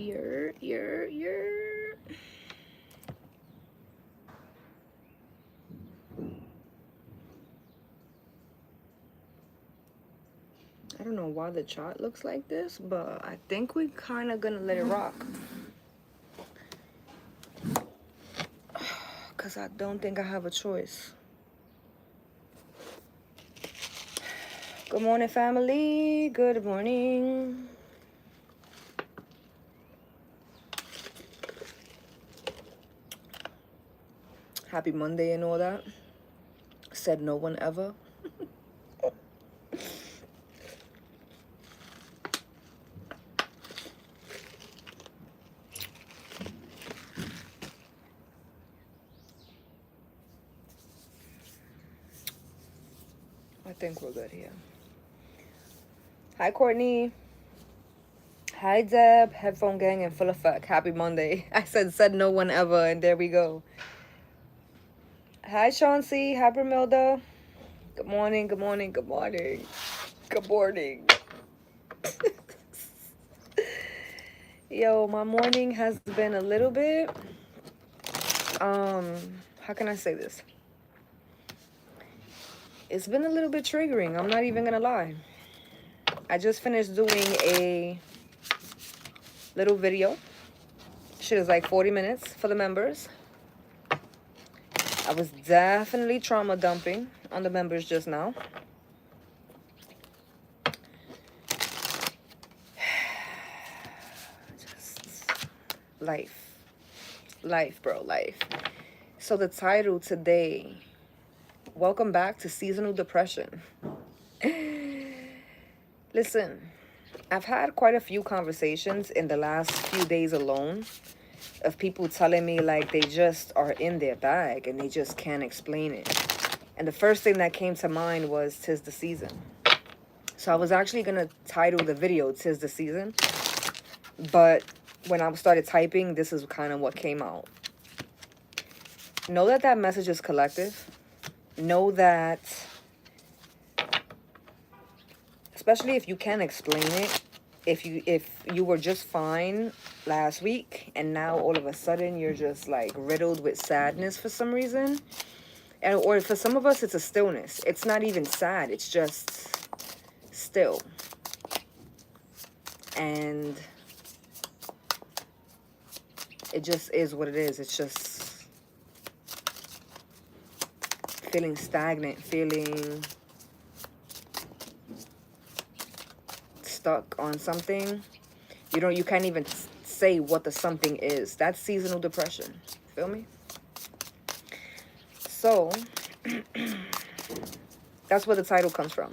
I don't know why the chart looks like this, but I think we're kind of gonna let it rock. Because I don't think I have a choice. Good morning, family. Good morning. Happy Monday and all that. Said no one ever. I think we're good here. Hi, Courtney. Hi, Deb. Headphone gang in full effect. Happy Monday. I said no one ever, and there we go. Hi, Chauncey. Hi, Bramilda. Good morning, good morning, good morning. Good morning. Yo, my morning has been a little bit, how can I say this? It's been a little bit triggering. I'm not even gonna lie. I just finished doing a little video. Shit is like 40 minutes for the members. I was definitely trauma dumping on the members just now. Just life, bro, life. So the title today, welcome back to seasonal depression. Listen, I've had quite a few conversations in the last few days alone of people telling me like they just are in their bag and they just can't explain it. And the first thing that came to mind was "'Tis the Season." So I was actually gonna title the video "'Tis the Season," but when I started typing, this is kind of what came out. Know that that message is collective. Know that, especially if you can't explain it, if you were just fine last week and now all of a sudden you're just like riddled with sadness for some reason, and or for some of us it's a stillness. It's not even sad, it's just still. And it just is what it is. It's just feeling stagnant, feeling stuck on something. You can't even say what the something is. That's seasonal depression. Feel me? So that's where the title comes from.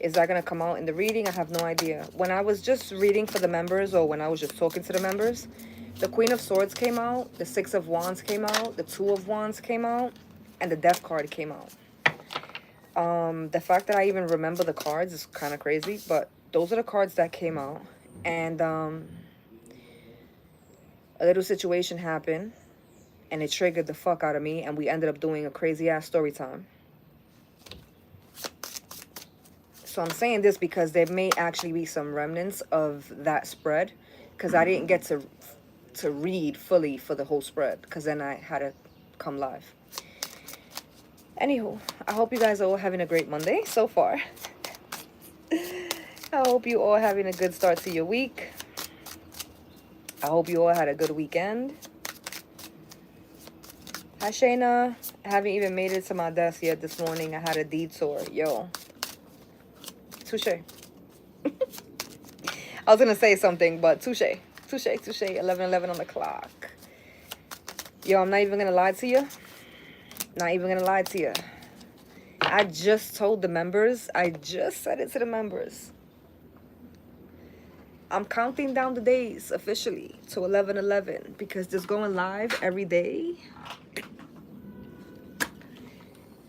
Is that going to come out in the reading? I have no idea. When I was just reading for the members, or when I was just talking to the members, the Queen of Swords came out, the Six of Wands came out, the Two of Wands came out, and the Death card came out. The fact that I even remember the cards is kind of crazy, but those are the cards that came out. And a little situation happened, and it triggered the fuck out of me, and we ended up doing a crazy ass story time. So I'm saying this because there may actually be some remnants of that spread, because I didn't get to read fully for the whole spread, because then I had to come live. Anywho, I hope you guys are all having a great Monday so far. I hope you all having a good start to your week. I hope you all had a good weekend. Hi, Shayna. I haven't even made it to my desk yet this morning. I had a detour. Yo. Touche. I was going to say something, but touche. Touche, touche. 11:11 on the clock. Yo, I'm not even going to lie to you. Not even going to lie to you. I just told the members. I just said it to the members. I'm counting down the days officially to 11:11 because just going live every day,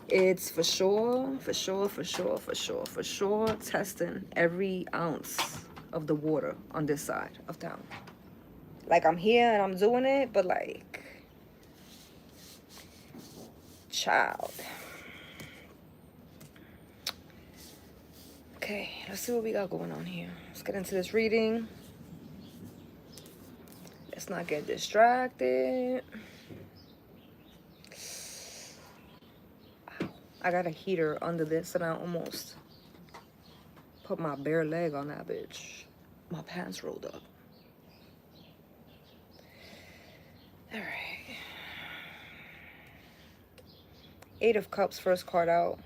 it's for sure testing every ounce of the water on this side of town. Like, I'm here and I'm doing it, but like, child. Okay, let's see what we got going on here. Let's get into this reading. Let's not get distracted. I got a heater under this and I almost put my bare leg on that bitch. My pants rolled up. All right. 8 of Cups, first card out.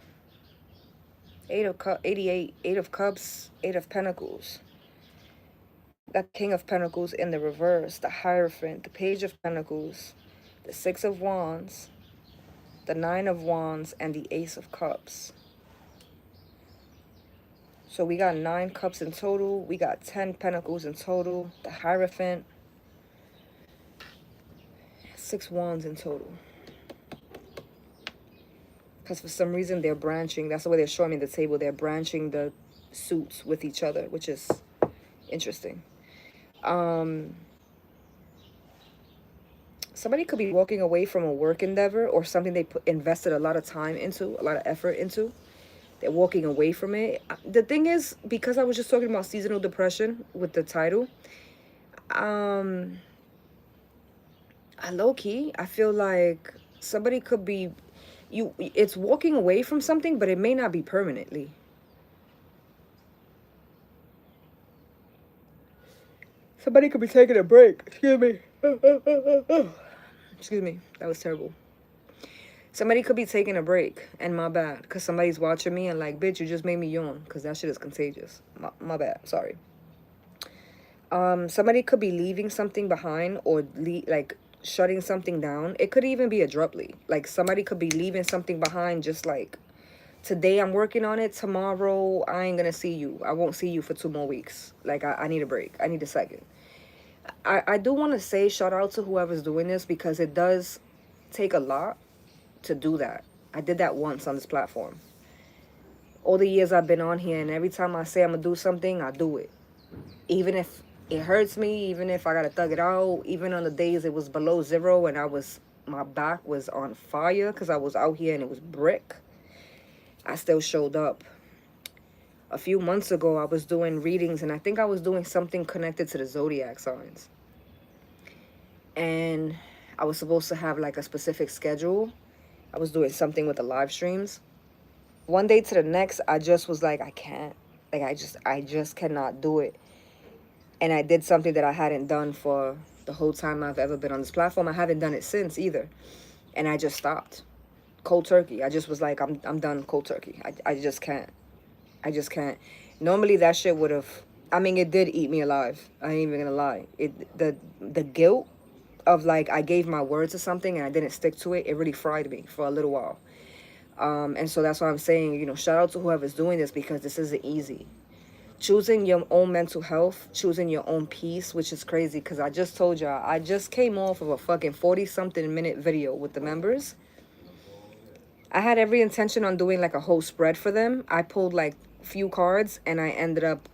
88. 8 of Cups, 8 of Pentacles. That King of Pentacles in the reverse. The Hierophant, the Page of Pentacles, the 6 of Wands, the 9 of Wands, and the Ace of Cups. So we got 9 cups in total. We got 10 pentacles in total. The Hierophant. 6 wands in total. Because for some reason they're branching. That's the way they're showing me the table. They're branching the suits with each other, which is interesting. Somebody could be walking away from a work endeavor or something they invested a lot of time into, a lot of effort into. They're walking away from it. The thing is, because I was just talking about seasonal depression with the title, I low-key, I feel like somebody could be, it's walking away from something, but it may not be permanently. Somebody could be taking a break. Excuse me. Excuse me. That was terrible. Somebody could be taking a break, and my bad, because somebody's watching me and like, bitch, you just made me yawn, because that shit is contagious. My bad. Sorry. Somebody could be leaving something behind or like shutting something down. It could even be abruptly. Like somebody could be leaving something behind, just like, today I'm working on it, tomorrow I ain't gonna see you. I won't see you for 2 more weeks. Like I need a break. I need a second. I do want to say shout out to whoever's doing this, because it does take a lot to do that. I did that once on this platform. All the years I've been on here, and every time I say I'm gonna do something, I do it. Even if it hurts me, even if I gotta thug it out, even on the days it was below zero and my back was on fire because I was out here and it was brick, I still showed up. A few months ago, I was doing readings, and I think I was doing something connected to the zodiac signs. And I was supposed to have like a specific schedule. I was doing something with the live streams. One day to the next, I just was like, I can't. Like, I just cannot do it. And I did something that I hadn't done for the whole time I've ever been on this platform. I haven't done it since either. And I just stopped. Cold turkey. I just was like, I'm done cold turkey. I just can't. I just can't. Normally that shit would have, I mean, it did eat me alive. I ain't even gonna lie. The guilt of like, I gave my word to something and I didn't stick to it, it really fried me for a little while. And so that's why I'm saying, you know, shout out to whoever's doing this, because this isn't easy. Choosing your own mental health, choosing your own peace, which is crazy, because I just told y'all, I just came off of a fucking 40-something minute video with the members. I had every intention on doing like a whole spread for them. I pulled like few cards and I ended up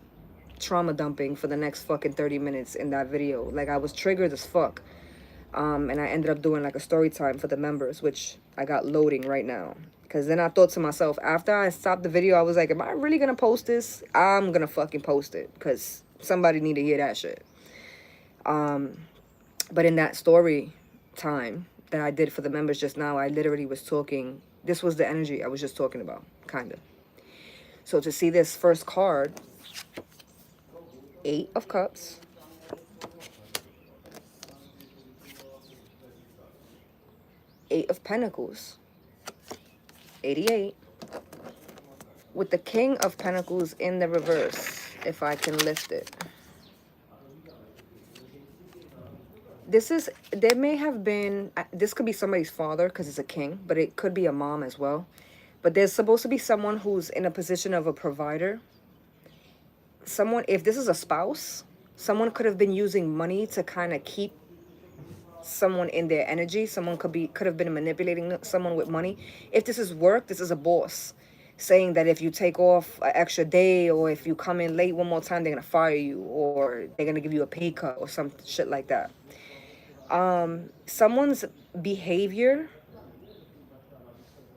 trauma dumping for the next fucking 30 minutes in that video. Like I was triggered as fuck. And I ended up doing like a story time for the members, which I got loading right now. Because then I thought to myself, after I stopped the video, I was like, am I really going to post this? I'm going to fucking post it, because somebody need to hear that shit. But in that story time that I did for the members just now, I literally was talking. This was the energy I was just talking about, kind of. So to see this first card, 8 of Cups, Eight of Pentacles, 88, with the King of Pentacles in the reverse, if I can lift it. There may have been, this could be somebody's father because it's a king, but it could be a mom as well. But there's supposed to be someone who's in a position of a provider. Someone, if this is a spouse, someone could have been using money to kind of keep someone in their energy. Someone could have been manipulating someone with money. If this is work, this is a boss saying that if you take off an extra day, or if you come in late one more time, they're gonna fire you, or they're gonna give you a pay cut or some shit like that. Someone's behavior,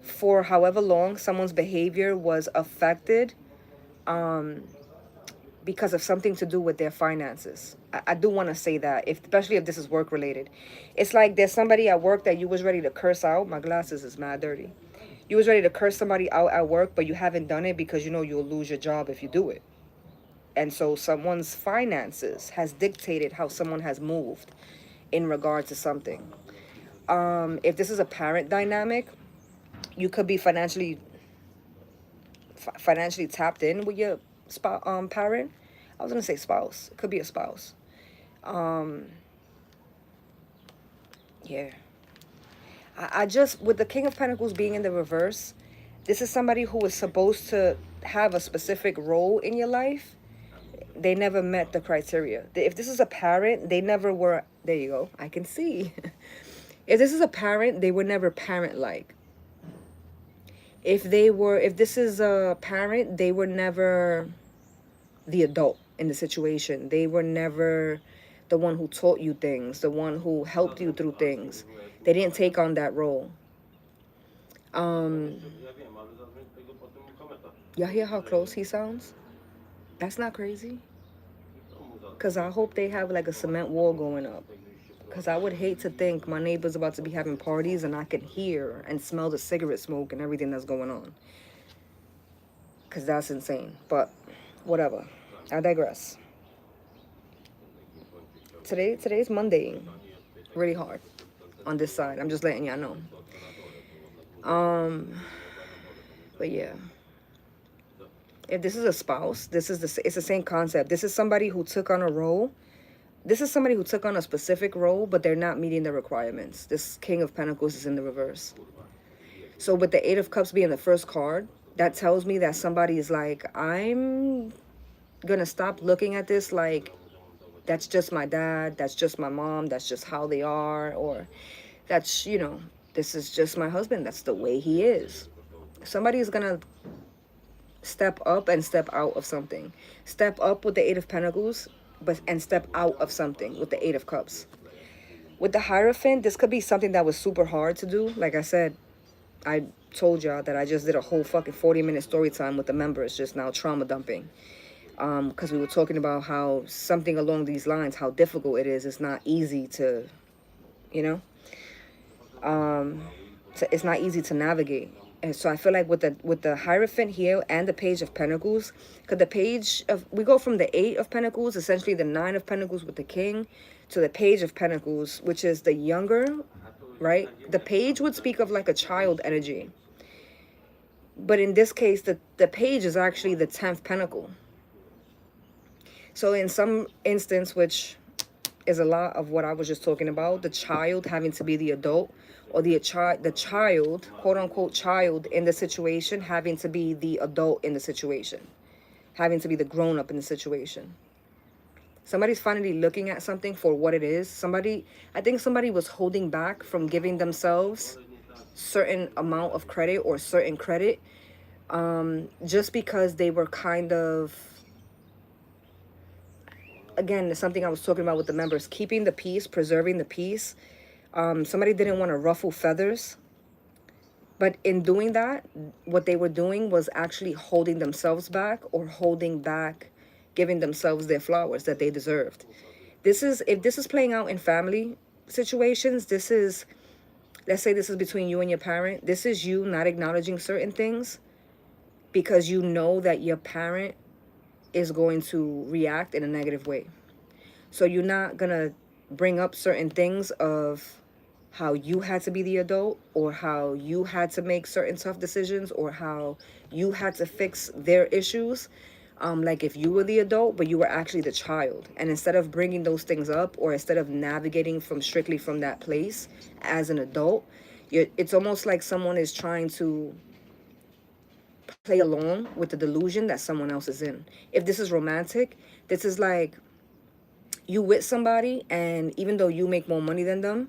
for however long someone's behavior was affected, because of something to do with their finances. I do want to say that, if especially if this is work related. It's like there's somebody at work that you was ready to curse out. My glasses is mad dirty. You was ready to curse somebody out at work, but you haven't done it because you know you'll lose your job if you do it. And so someone's finances has dictated how someone has moved in regard to something. If this is a parent dynamic, you could be financially tapped in with your parent. I was gonna say spouse. It could be a spouse. Yeah. I just, with the King of Pentacles being in the reverse, this is somebody who was supposed to have a specific role in your life. They never met the criteria. If this is a parent, they never were. There you go. I can see. If this is a parent, they were never parent-like. If this is a parent, they were never the adult in the situation. They were never the one who taught you things, the one who helped you through things. They didn't take on that role. Y'all hear how close he sounds? That's not crazy. Because I hope they have like a cement wall going up. Because I would hate to think my neighbor's about to be having parties and I can hear and smell the cigarette smoke and everything that's going on. Because that's insane. But whatever. I digress. Today's Monday. Really hard on this side. I'm just letting y'all know. But yeah. If this is a spouse, it's the same concept. This is somebody who took on a role. This is somebody who took on a specific role, but they're not meeting the requirements. This King of Pentacles is in the reverse. So with the Eight of Cups being the first card, that tells me that somebody is like, I'm gonna stop looking at this like that's just my dad, that's just my mom, that's just how they are, or that's, you know, this is just my husband, that's the way he is. Somebody is gonna step up and step out of something. Step up with the Eight of Pentacles, and step out of something with the Eight of Cups. With the Hierophant, this could be something that was super hard to do. Like I said, I told y'all that I just did a whole fucking 40-minute story time with the members just now, trauma dumping. Because we were talking about how something along these lines, how difficult it is. It's not easy to, you know, it's not easy to navigate. And so I feel like with the Hierophant here and the Page of Pentacles, because we go from the Eight of Pentacles, essentially the Nine of Pentacles with the King, to the Page of Pentacles, which is the younger, right? The Page would speak of like a child energy. But in this case, the Page is actually the 10th Pentacle. So in some instance, which is a lot of what I was just talking about, the child having to be the adult, or the child, quote unquote child in the situation, having to be the adult in the situation, having to be the grown up in the situation. Somebody's finally looking at something for what it is. I think somebody was holding back from giving themselves certain amount of credit or certain credit, just because they were kind of, again, something I was talking about with the members, keeping the peace, preserving the peace. Somebody didn't want to ruffle feathers. But in doing that, what they were doing was actually holding themselves back, or holding back, giving themselves their flowers that they deserved. If this is playing out in family situations, let's say this is between you and your parent. This is you not acknowledging certain things because you know that your parent is going to react in a negative way. So you're not going to bring up certain things of how you had to be the adult, or how you had to make certain tough decisions, or how you had to fix their issues. Like if you were the adult, but you were actually the child. And instead of bringing those things up, or instead of navigating strictly from that place as an adult, it's almost like someone is trying to play along with the delusion that someone else is in. If this is romantic, this is like you with somebody, and even though you make more money than them,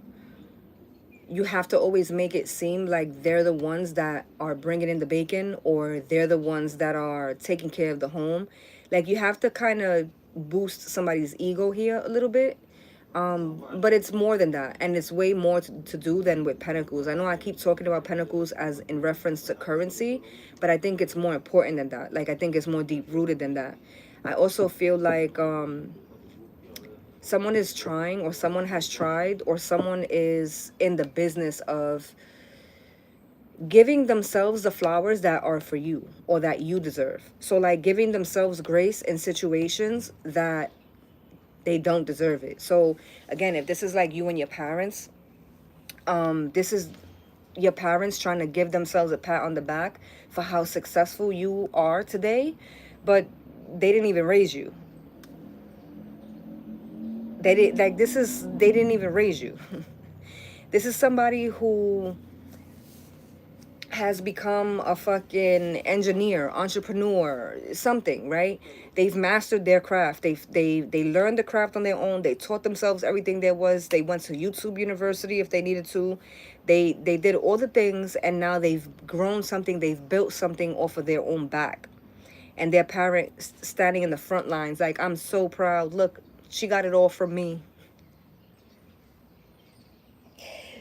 you have to always make it seem like they're the ones that are bringing in the bacon, or they're the ones that are taking care of the home. Like you have to kind of boost somebody's ego here a little bit. But it's more than that, and it's way more to do than with Pentacles. I know I keep talking about Pentacles as in reference to currency, but I think it's more important than that. Like I think it's more deep rooted than that. I also feel like someone is trying, or someone has tried, or someone is in the business of giving themselves the flowers that are for you or that you deserve. So like giving themselves grace in situations that they don't deserve it. So again, if this is like you and your parents, this is your parents trying to give themselves a pat on the back for how successful you are today, but they didn't even raise you. They did like this is they didn't even raise you. This is somebody who has become a fucking engineer, entrepreneur, something, right? They've mastered their craft. They learned the craft on their own. They taught themselves everything there was. They went to YouTube University if they needed to. They did all the things, and now they've grown something. They've built something off of their own back. And their parents standing in the front lines like, I'm so proud. Look, she got it all from me.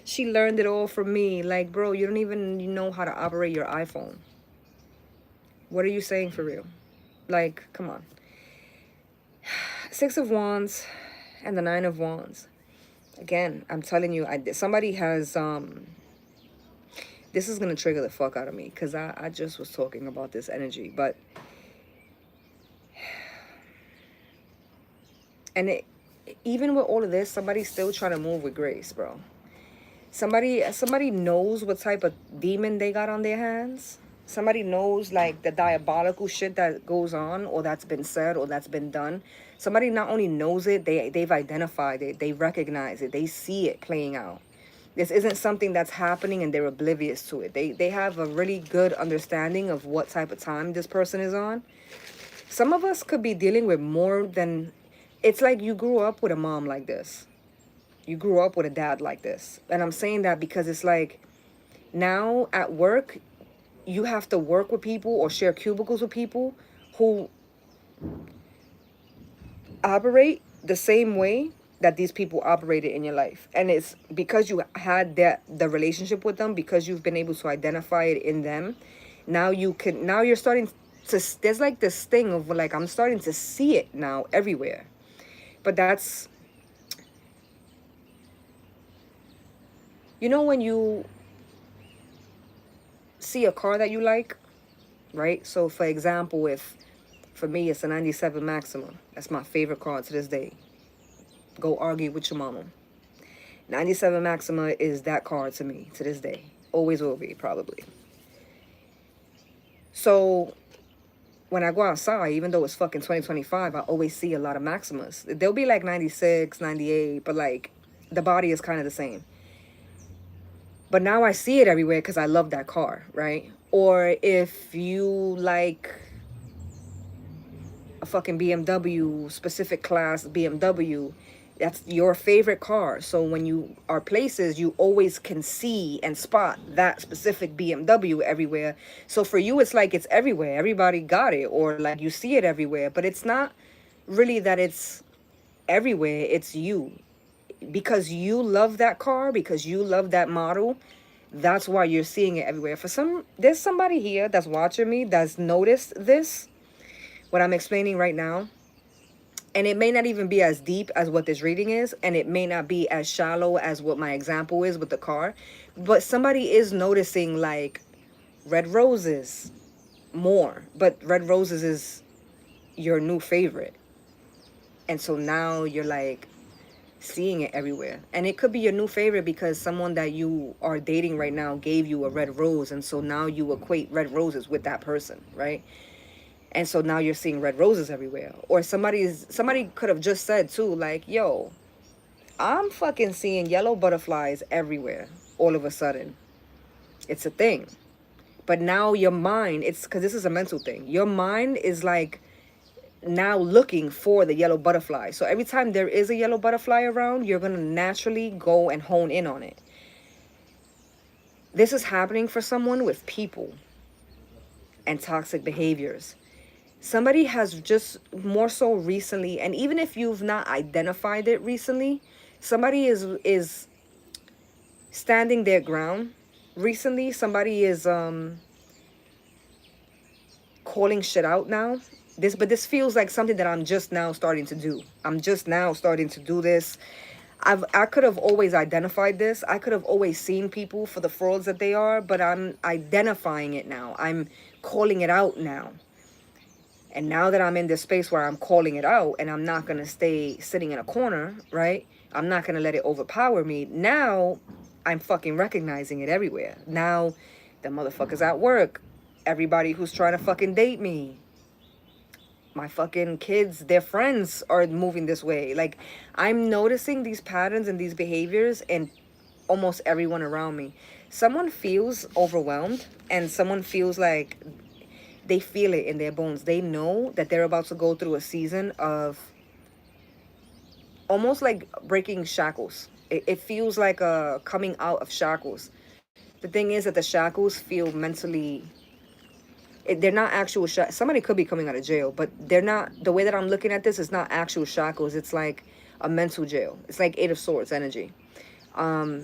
She learned it all from me. Like, bro, you don't even know how to operate your iPhone. What are you saying for real? Like, come on. Six of Wands and the Nine of Wands. Again, I'm telling you, somebody has, this is going to trigger the fuck out of me because I just was talking about this energy. But, and even with all of this, somebody's still trying to move with grace, bro. Somebody knows what type of demon they got on their hands. Somebody knows like the diabolical shit that goes on, or that's been said, or that's been done. Somebody not only knows it, they've identified it, they recognize it, they see it playing out. This isn't something that's happening and they're oblivious to it. They have a really good understanding of what type of time this person is on. Some of us could be dealing with more than, it's like you grew up with a mom like this. You grew up with a dad like this. And I'm saying that because it's like now at work, you have to work with people or share cubicles with people who operate the same way that these people operated in your life. And it's because you had the relationship with them, because you've been able to identify it in them. Now you're starting to, there's like this thing of like, I'm starting to see it now everywhere. But that's, you know, when you see a car that you like, right? So for example, for me, it's a 97 Maxima. That's my favorite car to this day. Go argue with your mama. 97 Maxima is that car to me to this day. Always will be, probably. So when I go outside, even though it's fucking 2025, I always see a lot of Maximas. They'll be like 96, 98, but like the body is kind of the same. But now I see it everywhere because I love that car, right? Or if you like a fucking BMW, specific class BMW, that's your favorite car. So when you are places, you always can see and spot that specific BMW everywhere. So for you, it's like it's everywhere. Everybody got it, or like you see it everywhere. But it's not really that it's everywhere. It's you. Because you love that car, because you love that model, that's why you're seeing it everywhere. There's somebody here that's watching me that's noticed this, what I'm explaining right now. And it may not even be as deep as what this reading is, and it may not be as shallow as what my example is with the car, but somebody is noticing like red roses more. But red roses is your new favorite, and so now you're like seeing it everywhere. And it could be your new favorite because someone that you are dating right now gave you a red rose, and so now you equate red roses with that person, right? And so now you're seeing red roses everywhere. Or somebody could have just said too, like, yo, I'm fucking seeing yellow butterflies everywhere all of a sudden. It's a thing. But now your mind, it's because this is a mental thing, your mind is like now looking for the yellow butterfly. So every time there is a yellow butterfly around, you're going to naturally go and hone in on it. This is happening for someone with people and toxic behaviors. Somebody has just more so recently, and even if you've not identified it recently, somebody is standing their ground recently. Somebody is calling shit out now. But this feels like something that I'm just now starting to do. I'm just now starting to do this. I could have always identified this. I could have always seen people for the frauds that they are, but I'm identifying it now. I'm calling it out now. And now that I'm in this space where I'm calling it out and I'm not going to stay sitting in a corner, right? I'm not going to let it overpower me. Now I'm fucking recognizing it everywhere. Now the motherfuckers at work, everybody who's trying to fucking date me, my fucking kids, their friends are moving this way. Like, I'm noticing these patterns and these behaviors in almost everyone around me. Someone feels overwhelmed and someone feels like they feel it in their bones. They know that they're about to go through a season of almost like breaking shackles. It feels like a coming out of shackles. The thing is that the shackles feel mentally, they're not actual shackles. Somebody could be coming out of jail, but they're not. The way that I'm looking at this is not actual shackles. It's like a mental jail. It's like Eight of Swords energy. Yeah,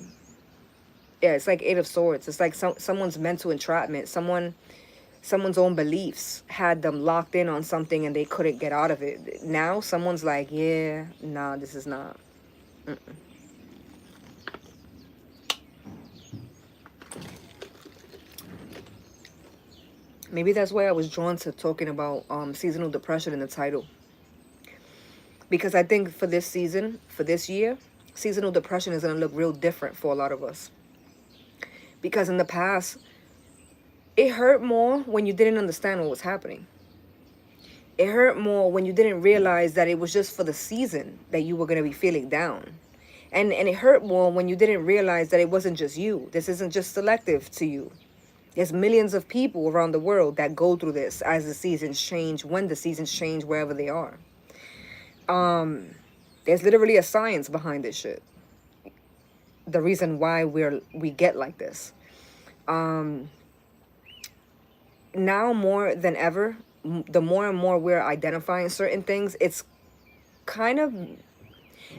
it's like Eight of Swords. It's like someone's mental entrapment. Someone's own beliefs had them locked in on something and they couldn't get out of it. Now someone's like, yeah, nah, this is not. Maybe that's why I was drawn to talking about seasonal depression in the title. Because I think for this season, for this year, seasonal depression is going to look real different for a lot of us. Because in the past, it hurt more when you didn't understand what was happening. It hurt more when you didn't realize that it was just for the season that you were going to be feeling down. And it hurt more when you didn't realize that it wasn't just you. This isn't just selective to you. There's millions of people around the world that go through this as the seasons change, when the seasons change, wherever they are. There's literally a science behind this shit. The reason why we get like this. Now more than ever, the more and more we're identifying certain things, it's kind of,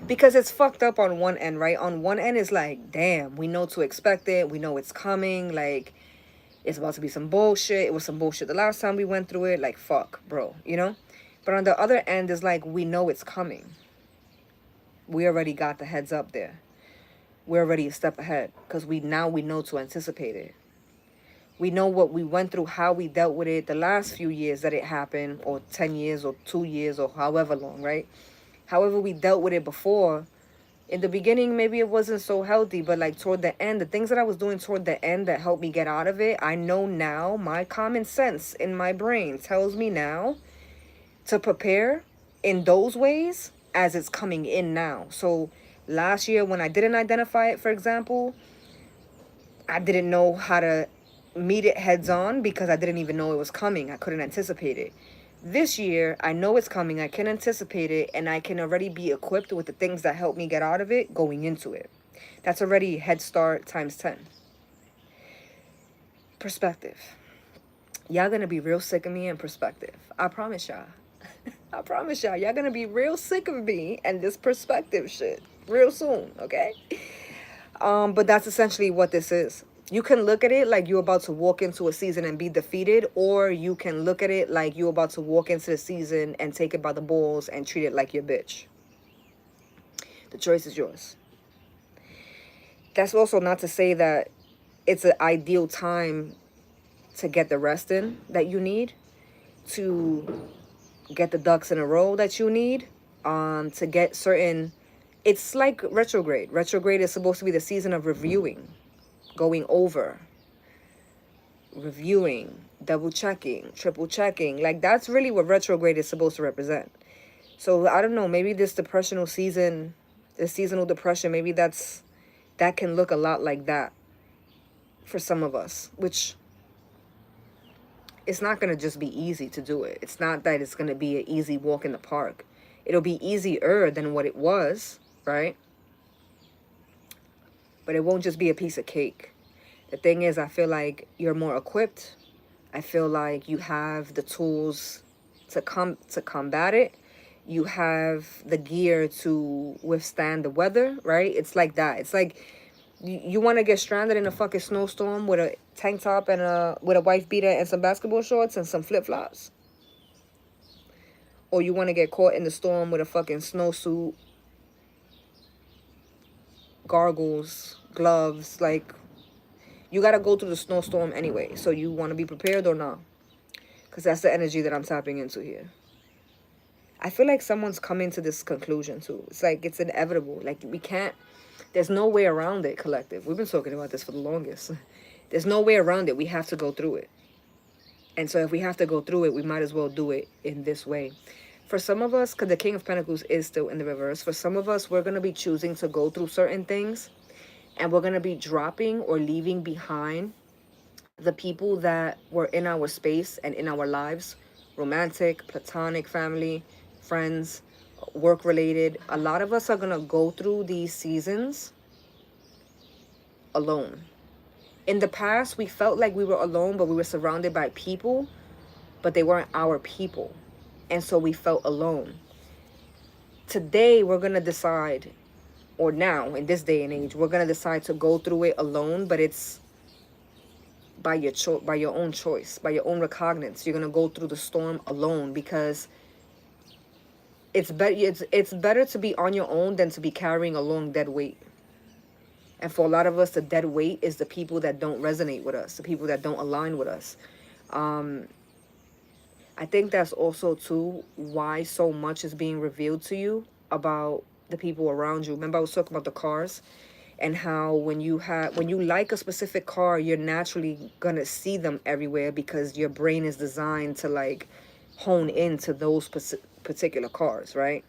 because it's fucked up on one end, right? On one end is like, damn, we know to expect it. We know it's coming. Like, it's about to be some bullshit. It was some bullshit the last time we went through it. Like, fuck, bro, you know? But on the other end is like, we know it's coming. We already got the heads up there. We're already a step ahead because we know to anticipate it. We know what we went through, how we dealt with it the last few years that it happened, or 10 years or 2 years or however long, right? However we dealt with it before. In the beginning, maybe it wasn't so healthy, but like toward the end, the things that I was doing toward the end that helped me get out of it, I know now, my common sense in my brain tells me now to prepare in those ways as it's coming in now. So last year when I didn't identify it, for example, I didn't know how to meet it heads on because I didn't even know it was coming. I couldn't anticipate it. This year, I know it's coming. I can anticipate it, and I can already be equipped with the things that help me get out of it going into it. That's already head start times 10. Perspective. Y'all gonna be real sick of me in perspective. I promise y'all. I promise y'all. Y'all gonna be real sick of me and this perspective shit real soon, okay? But that's essentially what this is. You can look at it like you're about to walk into a season and be defeated, or you can look at it like you're about to walk into the season and take it by the balls and treat it like your bitch. The choice is yours. That's also not to say that it's an ideal time to get the rest in that you need, to get the ducks in a row that you need, to get certain... It's like retrograde. Retrograde is supposed to be the season of reviewing. Going over, reviewing, double checking, triple checking. Like, that's really what retrograde is supposed to represent. So I don't know, maybe this depressional season, this seasonal depression, maybe that can look a lot like that for some of us, which it's not going to just be easy to do it. It's not that it's going to be an easy walk in the park. It'll be easier than what it was, right? But it won't just be a piece of cake. The thing is, I feel like you're more equipped. I feel like you have the tools to combat it. You have the gear to withstand the weather, right? It's like that. It's like you want to get stranded in a fucking snowstorm with a tank top and with a wife beater and some basketball shorts and some flip-flops. or you want to get caught in the storm with a fucking snowsuit, goggles, gloves. Like, you got to go through the snowstorm anyway. So you want to be prepared or not? Because that's the energy that I'm tapping into here. I feel like someone's coming to this conclusion too. It's like it's inevitable. Like, we can't, there's no way around it, collective. We've been talking about this for the longest. There's no way around it. We have to go through it. And so if we have to go through it, we might as well do it in this way. For some of us, because the King of Pentacles is still in the reverse, for some of us, we're going to be choosing to go through certain things. And we're going to be dropping or leaving behind the people that were in our space and in our lives. Romantic, platonic, family, friends, work-related. A lot of us are going to go through these seasons alone. In the past, we felt like we were alone, but we were surrounded by people, but they weren't our people. And so we felt alone. Today, we're going to decide, or now, in this day and age, we're going to decide to go through it alone, but it's by your own choice, by your own recognizance. You're going to go through the storm alone, because it's better to be on your own than to be carrying a long dead weight. And for a lot of us, the dead weight is the people that don't resonate with us, the people that don't align with us. I think that's also, too, why so much is being revealed to you about the people around you. Remember, I was talking about the cars and how when you like a specific car, you're naturally going to see them everywhere because your brain is designed to, like, hone into those particular cars, right?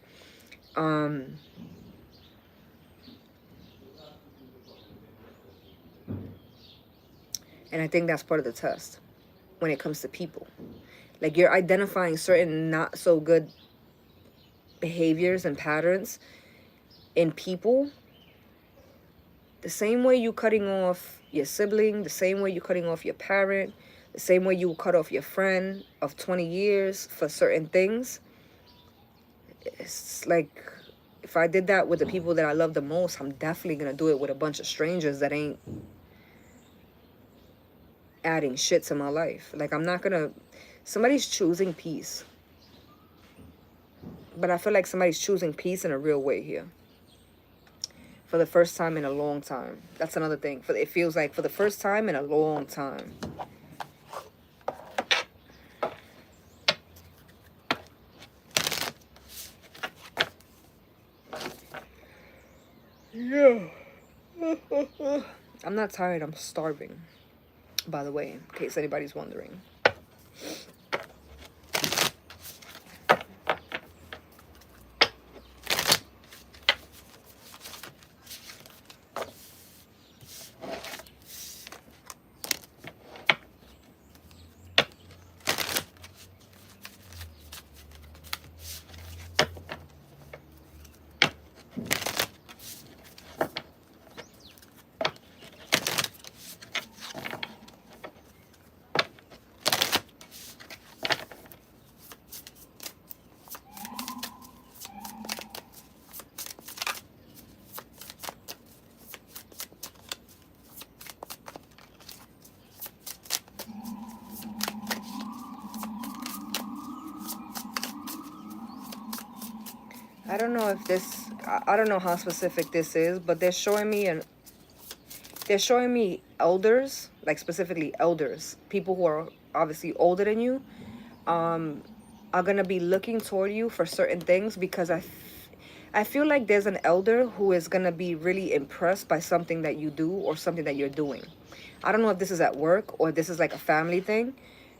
And I think that's part of the test when it comes to people. Like, you're identifying certain not so good behaviors and patterns in people. The same way you cutting off your sibling, the same way you cutting off your parent, the same way you cut off your friend of 20 years for certain things. It's like, if I did that with the people that I love the most, I'm definitely going to do it with a bunch of strangers that ain't adding shit to my life. Like, I'm not gonna, somebody's choosing peace, but I feel like somebody's choosing peace in a real way here for the first time in a long time. That's another thing. It feels like for the first time in a long time. Yeah. I'm not tired, I'm starving, by the way, in case anybody's wondering. I don't know if this, I don't know how specific this is, but they're showing me elders, like specifically elders, people who are obviously older than you, are going to be looking toward you for certain things, because I feel like there's an elder who is going to be really impressed by something that you do or something that you're doing. I don't know if this is at work or this is like a family thing,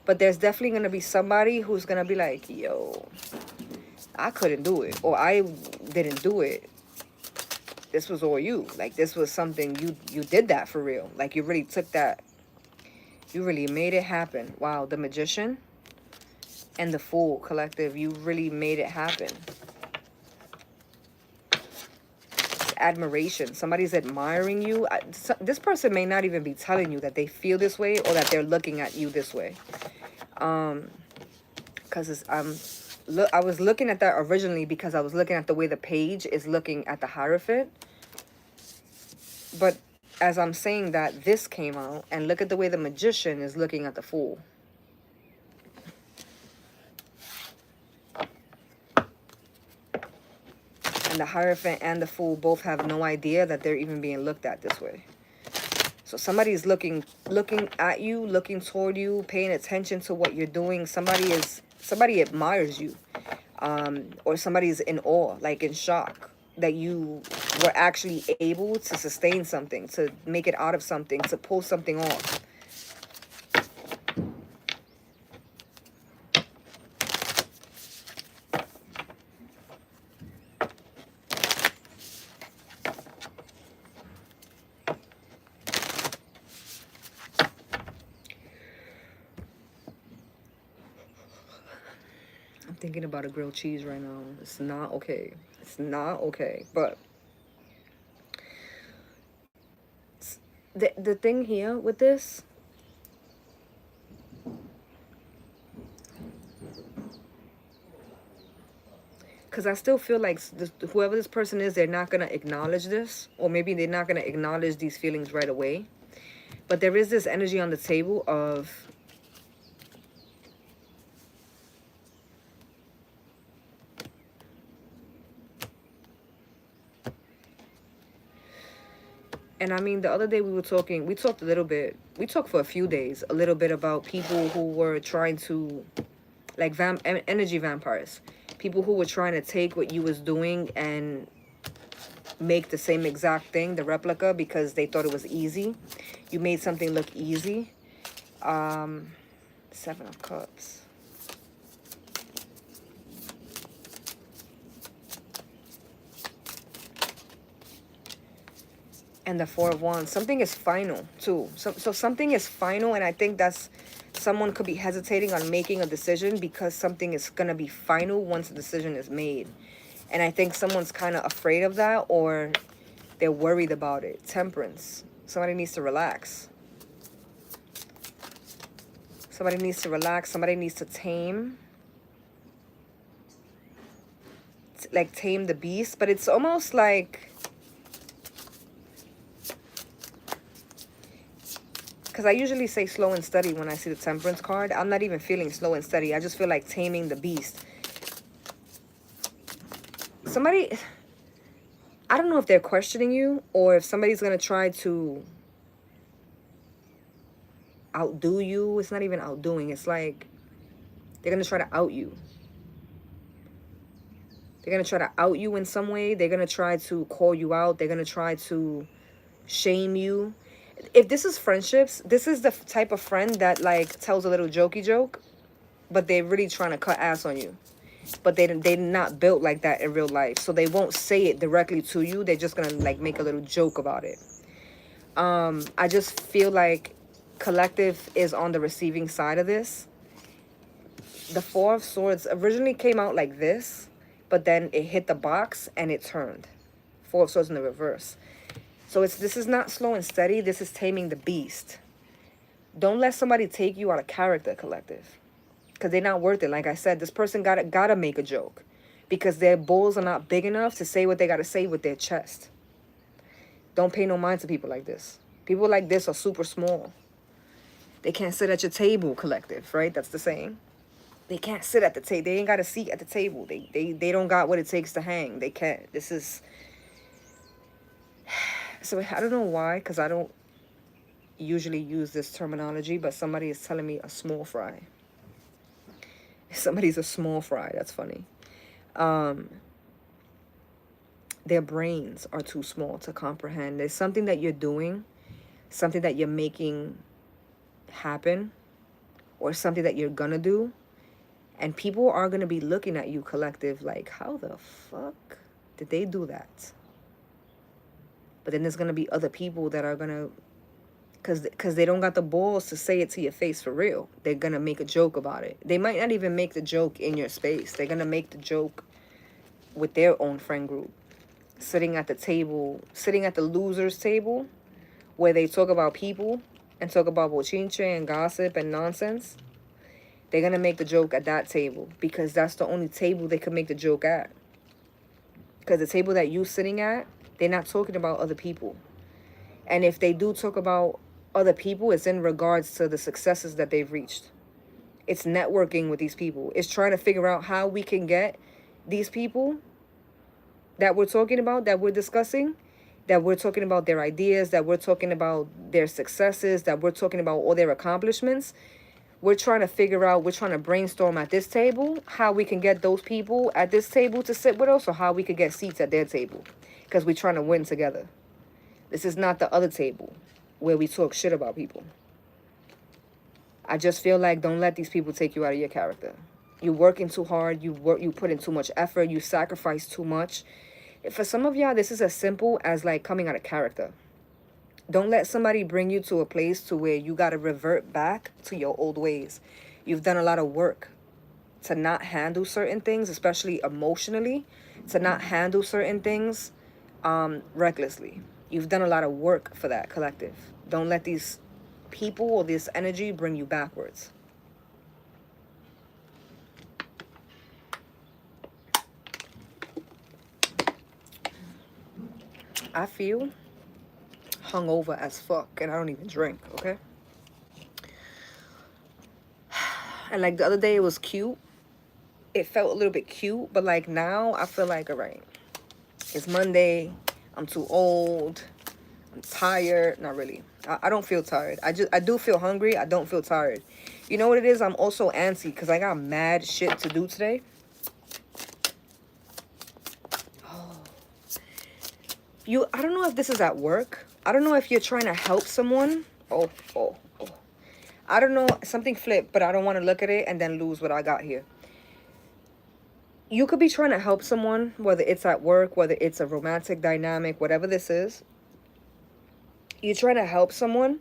but there's definitely going to be somebody who's going to be like, yo, I couldn't do it, or I didn't do it. This was all you. Like, this was something you did that for real. Like, you really took that. You really made it happen. Wow, the Magician and the Fool, collective. You really made it happen. Admiration. Somebody's admiring you. This person may not even be telling you that they feel this way or that they're looking at you this way. Because I was looking at that originally because I was looking at the way the page is looking at the Hierophant. But as I'm saying that, this came out, and look at the way the Magician is looking at the Fool. And the Hierophant and the Fool both have no idea that they're even being looked at this way. So somebody is looking at you, looking toward you, paying attention to what you're doing. Somebody admires you. Or somebody's in awe, like in shock, that you were actually able to sustain something, to make it out of something, to pull something off. I'm thinking about a grilled cheese right now. It's not okay. It's not okay. But the thing here with this, because I still feel like whoever this person is, they're not going to acknowledge this. Or maybe they're not going to acknowledge these feelings right away. But there is this energy on the table of... And I mean, the other day we talked a little bit. We talked for a few days, a little bit about people who were trying to, like energy vampires. People who were trying to take what you was doing and make the same exact thing, the replica, because they thought it was easy. You made something look easy. 7 of Cups. And the 4 of Wands. Something is final, too. So something is final, and I think that's... Someone could be hesitating on making a decision because something is going to be final once the decision is made. And I think someone's kind of afraid of that, or they're worried about it. Temperance. Somebody needs to relax. Somebody needs to relax. Somebody needs to tame. Like, tame the beast. But it's almost like... Because I usually say slow and steady when I see the Temperance card. I'm not even feeling slow and steady. I just feel like taming the beast. Somebody... I don't know if they're questioning you or if somebody's going to try to outdo you. It's not even outdoing. It's like they're going to try to out you. They're going to try to out you in some way. They're going to try to call you out. They're going to try to shame you. If this is friendships, this is the type of friend that, like, tells a little jokey joke, but they're really trying to cut ass on you. But they're not built like that in real life. So they won't say it directly to you. They're just going to, like, make a little joke about it. I just feel like collective is on the receiving side of this. The 4 of Swords originally came out like this, but then it hit the box and it turned. 4 of Swords in the reverse. So this is not slow and steady. This is taming the beast. Don't let somebody take you out of character, collective. Because they're not worth it. Like I said, this person gotta make a joke. Because their balls are not big enough to say what they gotta say with their chest. Don't pay no mind to people like this. People like this are super small. They can't sit at your table, collective, right? That's the saying. They can't sit at the table. They ain't got a seat at the table. They don't got what it takes to hang. They can't. This is... So I don't know why, because I don't usually use this terminology, but somebody is telling me a small fry. Somebody's a small fry. That's funny. Their brains are too small to comprehend. There's something that you're doing, something that you're making happen, or something that you're gonna do, and people are gonna be looking at you, collective, like, how the fuck did they do that? But then there's going to be other people that are going to, because they don't got the balls to say it to your face for real. They're going to make a joke about it. They might not even make the joke in your space. They're going to make the joke with their own friend group. Sitting at the table, sitting at the losers table, where they talk about people and talk about bochinche and gossip and nonsense. They're going to make the joke at that table because that's the only table they could make the joke at. Because the table that you're sitting at, they're not talking about other people. And if they do talk about other people, it's in regards to the successes that they've reached. It's networking with these people. It's trying to figure out how we can get these people that we're talking about, that we're discussing, that we're talking about their ideas, that we're talking about their successes, that we're talking about all their accomplishments, we're trying to figure out, we're trying to brainstorm at this table how we can get those people at this table to sit with us, or how we could get seats at their table, because we're trying to win together. This is not the other table where we talk shit about people. I just feel like, don't let these people take you out of your character. You're working too hard. You put in too much effort. You sacrifice too much. For some of y'all, this is as simple as like coming out of character. Don't let somebody bring you to a place to where you got to revert back to your old ways. You've done a lot of work to not handle certain things, especially emotionally, to not handle certain things recklessly. You've done a lot of work for that, collective. Don't let these people or this energy bring you backwards. I feel hungover as fuck, and I don't even drink, okay? And like the other day, it was cute. It felt a little bit cute, but like now, I feel like, all right, it's Monday. I'm too old. I'm tired. Not really. I don't feel tired. I do feel hungry. I don't feel tired. You know what it is? I'm also antsy because I got mad shit to do today. I don't know if this is at work. I don't know if you're trying to help someone. Oh. I don't know. Something flipped, but I don't want to look at it and then lose what I got here. You could be trying to help someone, whether it's at work, whether it's a romantic dynamic, whatever this is. You're trying to help someone,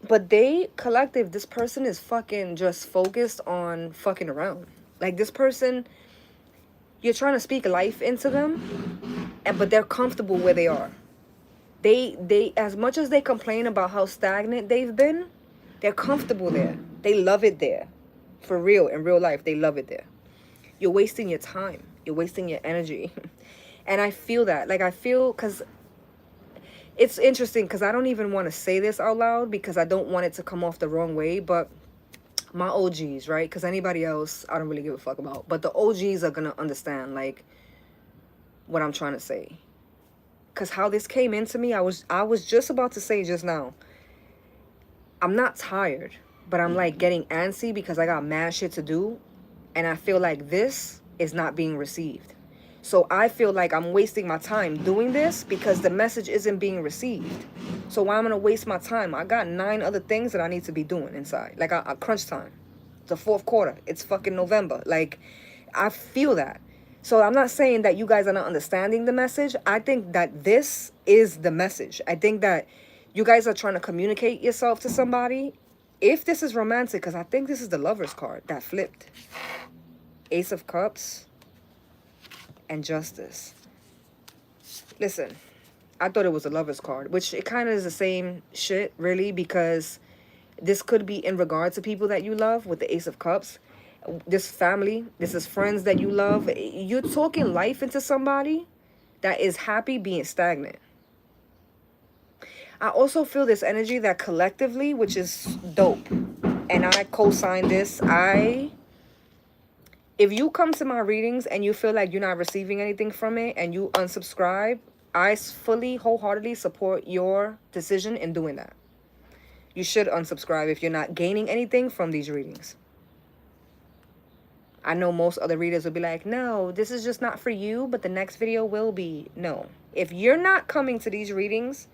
but collective, this person is fucking just focused on fucking around. Like this person, you're trying to speak life into them, but they're comfortable where they are. They as much as they complain about how stagnant they've been, they're comfortable there. They love it there. For real, in real life, they love it there. You're wasting your time. You're wasting your energy. And I feel that. Like, I feel, because it's interesting, because I don't even want to say this out loud because I don't want it to come off the wrong way, but my OGs, right? Because anybody else, I don't really give a fuck about. But the OGs are going to understand, like, what I'm trying to say. Because how this came into me, I was just about to say just now, I'm not tired, but I'm like getting antsy because I got mad shit to do. And I feel like this is not being received. So I feel like I'm wasting my time doing this because the message isn't being received. So why am I going to waste my time? I got 9 other things that I need to be doing inside. Like, I crunch time. The 4th quarter. It's fucking November. Like, I feel that. So I'm not saying that you guys are not understanding the message. I think that this is the message. I think that you guys are trying to communicate yourself to somebody. If this is romantic, because I think this is the Lover's card that flipped. Ace of Cups and Justice. Listen, I thought it was a Lover's card, which it kind of is the same shit, really, because this could be in regard to people that you love with the Ace of Cups. This family, this is friends that you love. You're talking life into somebody that is happy being stagnant. I also feel this energy that collectively, which is dope, and I co-sign this. If you come to my readings and you feel like you're not receiving anything from it and you unsubscribe, I fully, wholeheartedly support your decision in doing that. You should unsubscribe if you're not gaining anything from these readings. I know most other readers will be like, no, this is just not for you, but the next video will be. No. If you're not coming to these readings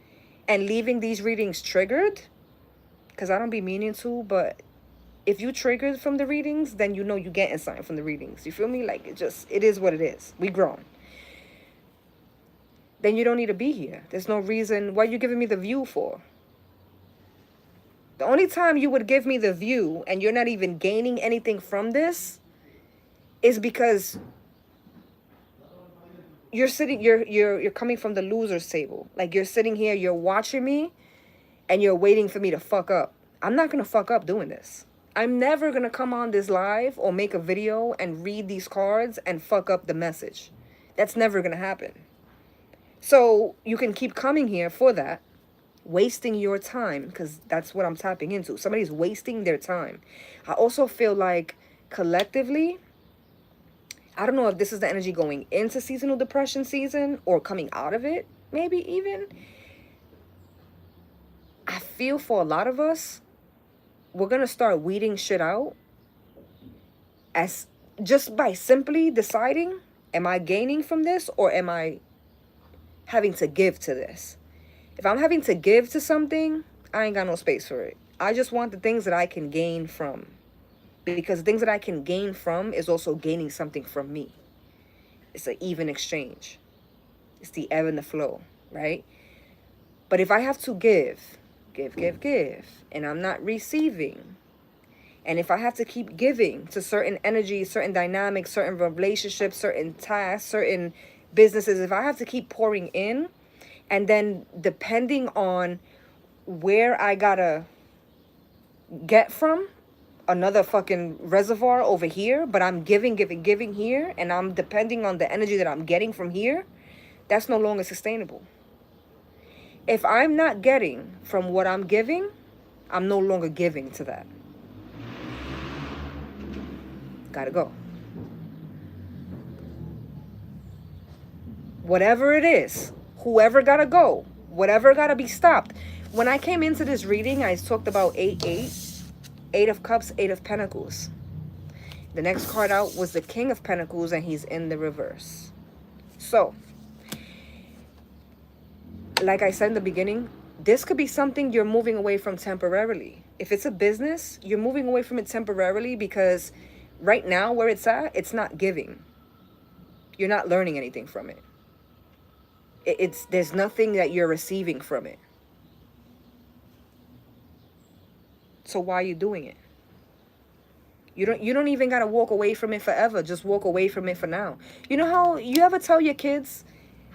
and leaving these readings triggered, because I don't be meaning to, but if you triggered from the readings, then you know you getting something from the readings. You feel me? Like, it is what it is. We grown. Then you don't need to be here. There's no reason. What are you giving me the view for? The only time you would give me the view and you're not even gaining anything from this is because you're sitting, you're coming from the loser's table. Like, you're sitting here, you're watching me, and you're waiting for me to fuck up. I'm not going to fuck up doing this. I'm never going to come on this live or make a video and read these cards and fuck up the message. That's never going to happen. So you can keep coming here for that, wasting your time, because that's what I'm tapping into. Somebody's wasting their time. I also feel like collectively, I don't know if this is the energy going into seasonal depression season or coming out of it, maybe even. I feel for a lot of us, we're going to start weeding shit out as just by simply deciding, am I gaining from this or am I having to give to this? If I'm having to give to something, I ain't got no space for it. I just want the things that I can gain from. Because the things that I can gain from is also gaining something from me. It's an even exchange. It's the ebb and the flow, right? But if I have to give, and I'm not receiving, and if I have to keep giving to certain energies, certain dynamics, certain relationships, certain tasks, certain businesses, if I have to keep pouring in, and then depending on where I gotta get from, another fucking reservoir over here, but I'm giving here, and I'm depending on the energy that I'm getting from here, that's no longer sustainable. If I'm not getting from what I'm giving, I'm no longer giving to that. Gotta go. Whatever it is, whoever gotta go, whatever gotta be stopped. When I came into this reading, I talked about 8-8, 8 of Cups, 8 of Pentacles. The next card out was the King of Pentacles, and he's in the reverse. So, like I said in the beginning, this could be something you're moving away from temporarily. If it's a business, you're moving away from it temporarily because right now where it's at, it's not giving. You're not learning anything from it. There's nothing that you're receiving from it. So why are you doing it? You don't even gotta walk away from it forever. Just walk away from it for now. You know how you ever tell your kids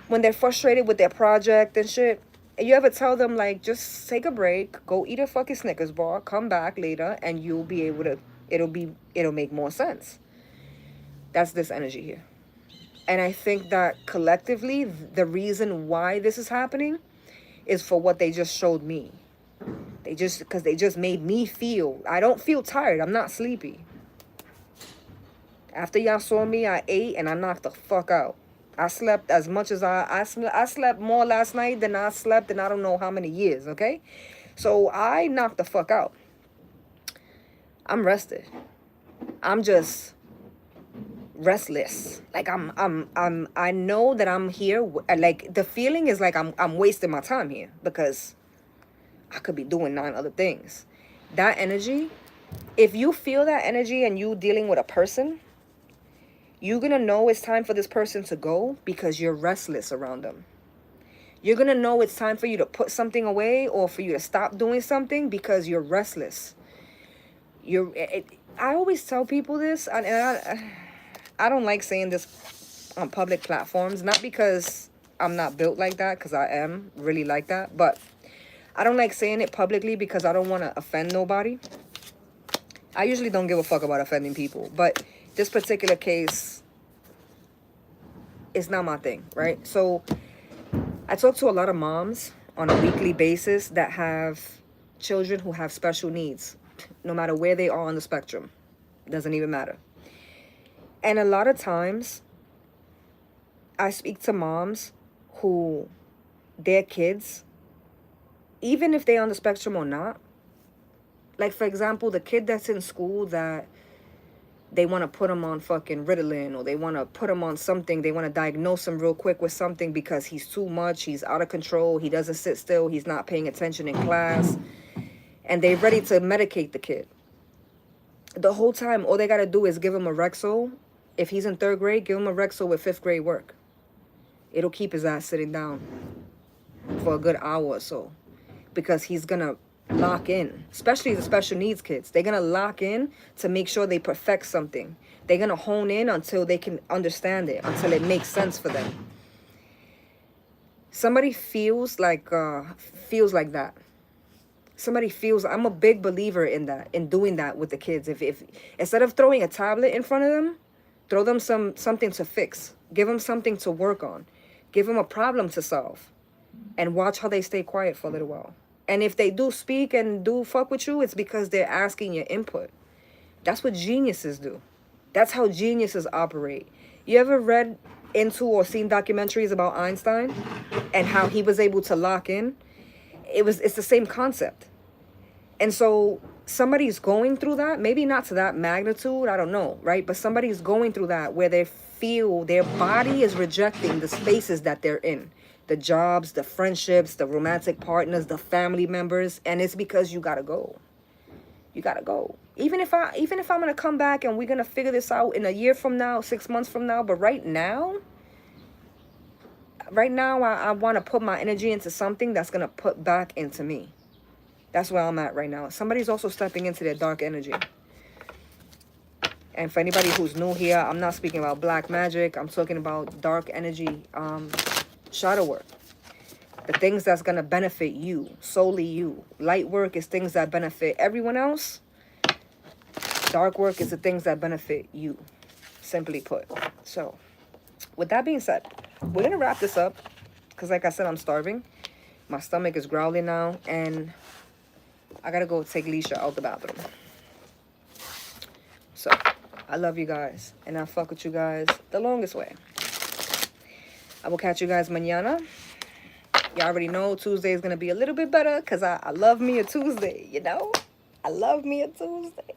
when they're frustrated with their project and shit, you ever tell them like, just take a break, go eat a fucking Snickers bar, come back later, and you'll be able to, it'll make more sense. That's this energy here. And I think that collectively, the reason why this is happening is for what they just showed me. Because they just made me feel, I don't feel tired. I'm not sleepy. After y'all saw me, I ate and I knocked the fuck out. I slept as much as I slept more last night than I slept in I don't know how many years, okay? So I knocked the fuck out. I'm rested. I'm just restless. Like I know that I'm here. Like the feeling is like I'm wasting my time here because I could be doing 9 other things. That energy, if you feel that energy and you dealing with a person, you're going to know it's time for this person to go because you're restless around them. You're going to know it's time for you to put something away or for you to stop doing something because you're restless. I always tell people this, and I don't like saying this on public platforms, not because I'm not built like that, because I am really like that, but I don't like saying it publicly because I don't want to offend nobody. I usually don't give a fuck about offending people, but this particular case is not my thing, right? So I talk to a lot of moms on a weekly basis that have children who have special needs, no matter where they are on the spectrum. It doesn't even matter. And a lot of times I speak to moms who their kids, even if they're on the spectrum or not, like for example, the kid that's in school that they want to put him on fucking Ritalin, or they want to put him on something. They want to diagnose him real quick with something because he's too much. He's out of control. He doesn't sit still. He's not paying attention in class. And they're ready to medicate the kid. The whole time, all they got to do is give him a Rexall. If he's in 3rd grade, give him a Rexall with 5th grade work. It'll keep his ass sitting down for a good hour or so. Because he's going to lock in, especially the special needs kids. They're going to lock in to make sure they perfect something. They're going to hone in until they can understand it, until it makes sense for them. Somebody feels like that. Somebody feels, I'm a big believer in that, in doing that with the kids. If instead of throwing a tablet in front of them, throw them something to fix. Give them something to work on. Give them a problem to solve. And watch how they stay quiet for a little while. And if they do speak and do fuck with you, it's because they're asking your input. That's what geniuses do. That's how geniuses operate. You ever read into or seen documentaries about Einstein and how he was able to lock in? It's the same concept. And so somebody's going through that, maybe not to that magnitude, I don't know, right? But somebody's going through that where they feel their body is rejecting the spaces that they're in, the jobs, the friendships, the romantic partners, the family members, and it's because you gotta go. You gotta go. Even if I'm gonna come back and we're gonna figure this out in a year from now, 6 months from now, but right now I want to put my energy into something that's gonna put back into me. That's where I'm at right now. Somebody's also stepping into their dark energy. And for anybody who's new here, I'm not speaking about black magic. I'm talking about dark energy, shadow work. The things that's going to benefit you, solely you. Light work is things that benefit everyone else. Dark work is the things that benefit you, simply put. So, with that being said, we're going to wrap this up. Because like I said, I'm starving. My stomach is growling now. And I got to go take Leisha out the bathroom. So, I love you guys. And I fuck with you guys the longest way. I will catch you guys mañana. Y'all already know Tuesday is going to be a little bit better. Because I love me a Tuesday, you know? I love me a Tuesday.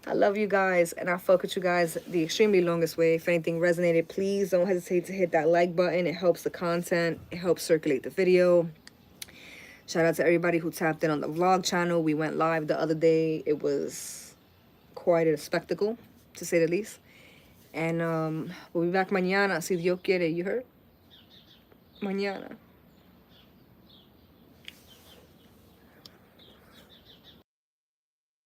I love you guys. And I fuck with you guys the extremely longest way. If anything resonated, please don't hesitate to hit that like button. It helps the content. It helps circulate the video. Shout out to everybody who tapped in on the vlog channel. We went live the other day. It was quite a spectacle, to say the least. And we'll be back mañana, si Dios quiere. You heard? Mañana.